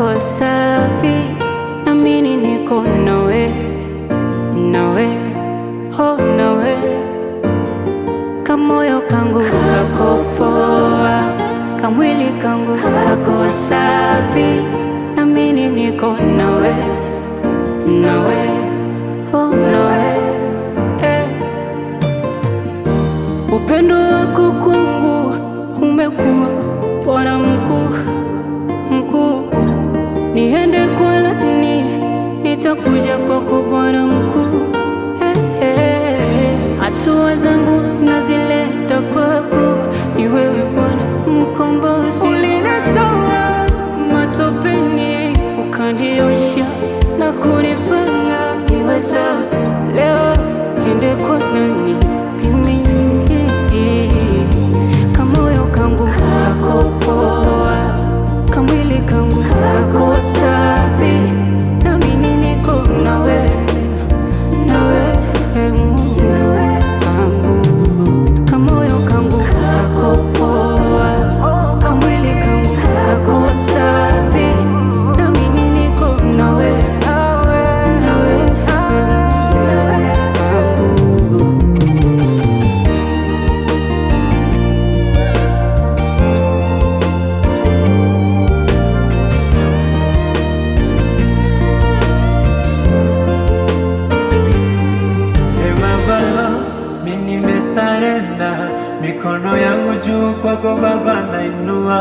kako safi, na mimi niko nawe, nawe, oh nawe. Kamoyo kangu kako poa, kamwili kangu kako safi, na mimi niko nawe, nawe, oh nawe. Upendo wako kwangu umekuwa bwana mkuu, mkuu. Niende kwa nani? Nitakuja kwako bwana mkuu. Hatua zangu nazileta kwako, ni wewe Bwana mkombozi. Ulinitoa matopeni ukaniosha na kunifanya niwe sawa. Leo niende kwa nani? Mimi kamoyo kangu kako poa, kamwili kangu kako safi, na mimi niko nawe, nawe, nawe kangu. Kamoyo kangu kako poa, kamwili kangu kako safi, na mimi niko nawe, nawe, nawe kangu. Mimi nimesarenda, mikono yangu juu kwako Baba nainua.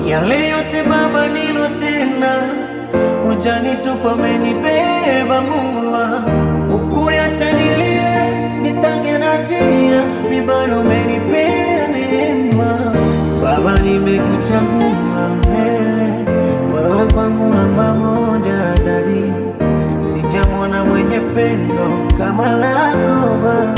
Yale yote Baba nilotenda, hujanitupa, umenibeba Mungu wangu. Ukuniacha nilie, nitange na njia, mimi bado umenipea neema. Baba nimekuchagua wewe kwangu namba moja Daddy. Sijamwona mwenye pendo kama lako Baba.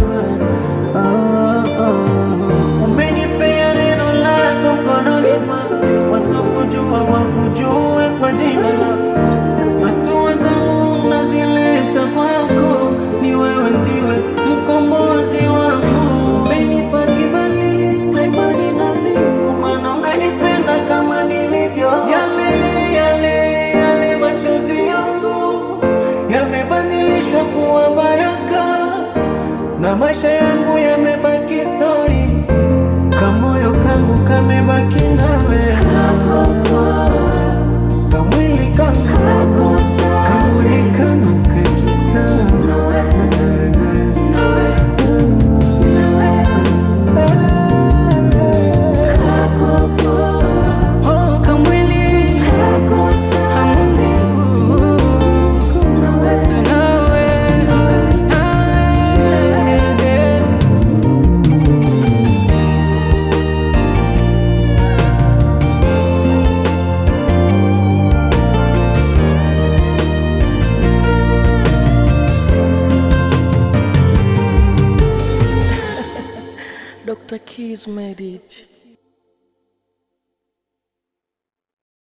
Umenipea neno lako mkononi mwangu, wasokujua wakujue kwa jina lako. Hatua zangu nazileta kwako, ni wewe ndiwe mkombozi wangu. Umenipa kibali na imani na mbingu, maana umenipenda kama nilivyo. Yale machozi yangu yamebadilishwa kuwa baraka, na maisha yangu yamebaki story. Kamoyo kangu kamebaki nawe, kamwili kangu kamwili kangu kakista. Dr. Keys made it.